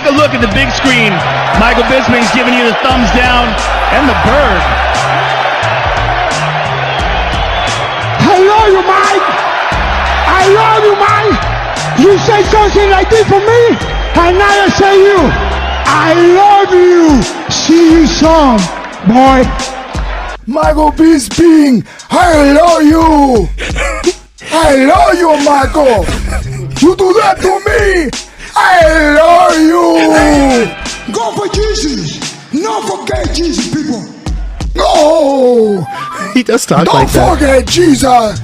a look at the big screen. Michael Bisping's giving you the thumbs down and the bird. I love you, Mike. I love you, Mike. You say something like this for me, and now I say you. I love you. See you soon, boy. Michael Bisping, I love you. I love you, Michael. You do that to me. I love you. Go for Jesus. Don't forget Jesus, people. No. He does talk like that. Don't forget Jesus.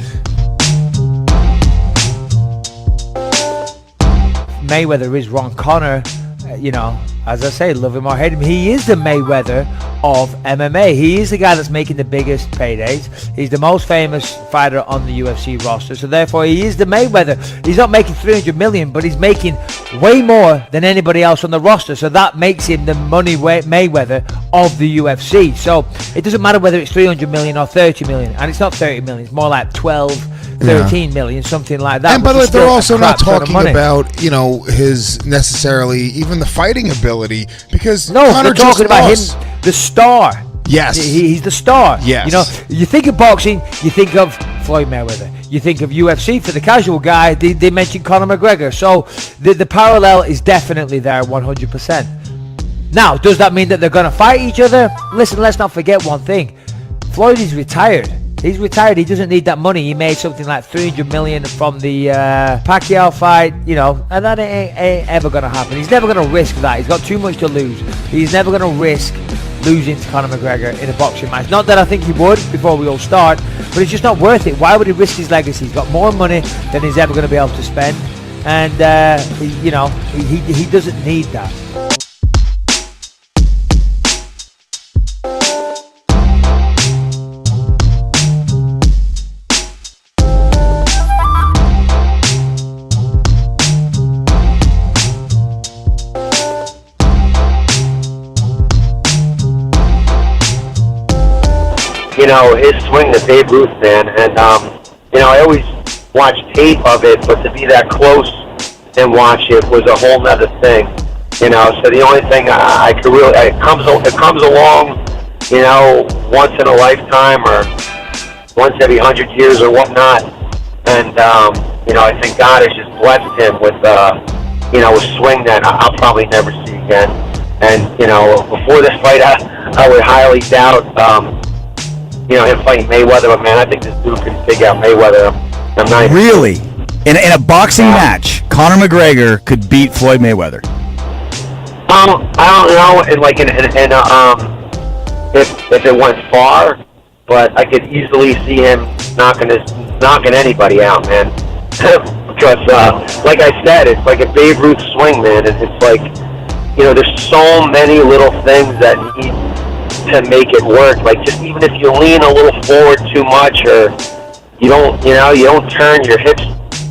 Mayweather is wrong. Conor, you know, as I say, love him or hate him, he is the Mayweather of MMA. He is the guy that's making the biggest paydays. He's the most famous fighter on the UFC roster, so therefore he is the Mayweather. He's not making 300 million, but he's making way more than anybody else on the roster, so that makes him the money Mayweather of the UFC. So it doesn't matter whether it's 300 million or 30 million, and it's not 30 million, it's more like 12, 13 million, something like that. And but they're also not talking money. about, you know, his necessarily even the fighting ability, because no, Conor they're talking about lost. him, the star. Yes, he's the star. Yes, you know, you think of boxing, you think of Floyd Mayweather. You think of UFC for the casual guy. They mentioned Conor McGregor. So the parallel is definitely there, 100%. Now, does that mean that they're going to fight each other? Listen, let's not forget one thing. Floyd is retired. He's retired. He doesn't need that money. He made something like 300 million from the Pacquiao fight, you know, and that ain't ever going to happen. He's never going to risk that. He's got too much to lose. He's never going to risk losing to Conor McGregor in a boxing match. Not that I think he would before we all start, but it's just not worth it. Why would he risk his legacy? He's got more money than he's ever going to be able to spend, and you know, he doesn't need that. You know, his swing to Babe Ruth, man, and, you know, I always watch tape of it, but to be that close and watch it was a whole nother thing, you know, so the only thing I could really, it comes along, you know, once in a lifetime or once every 100 years or whatnot, and, you know, I think God has just blessed him with, you know, a swing that I'll probably never see again, and, you know, before this fight, I would highly doubt, you know, him fighting Mayweather, but man, I think this dude can figure out Mayweather. I'm not really in a boxing match. Conor McGregor could beat Floyd Mayweather. I don't know, and like if it went far, but I could easily see him knocking anybody out, man. Because like I said, it's like a Babe Ruth swing, man. And it's like, you know, there's so many little things that need to make it work. Like, just even if you lean a little forward too much, or you don't turn your hips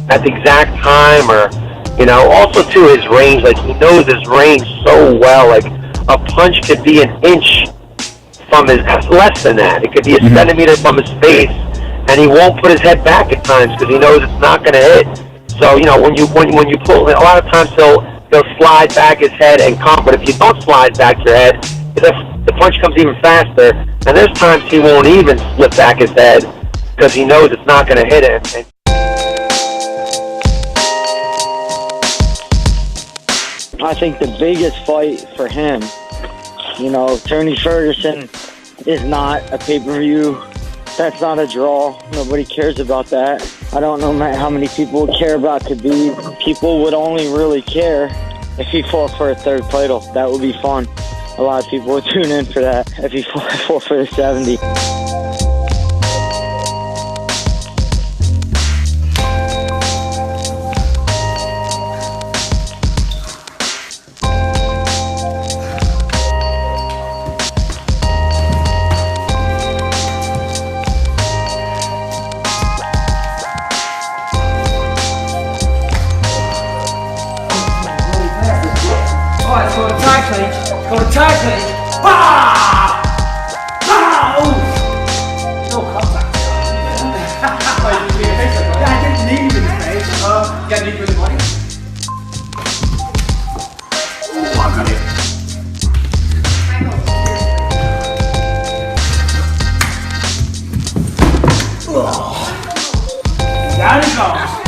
at the exact time, or, you know, also too his range, like he knows his range so well. Like a punch could be an inch from his, less than that. It could be a centimeter from his face, and he won't put his head back at times because he knows it's not going to hit. So, you know, when you pull, a lot of times he'll slide back his head and come, but if you don't slide back your head, the punch comes even faster, and there's times he won't even slip back his head because he knows it's not going to hit him. I think the biggest fight for him, you know, Tony Ferguson is not a pay-per-view. That's not a draw. Nobody cares about that. I don't know how many people would care about Khabib. People would only really care if he fought for a third title. That would be fun. A lot of people would tune in for that if he fought for the 70. Go to tie clinch. Go to tie clinch. Ah! Ah! Oof. go.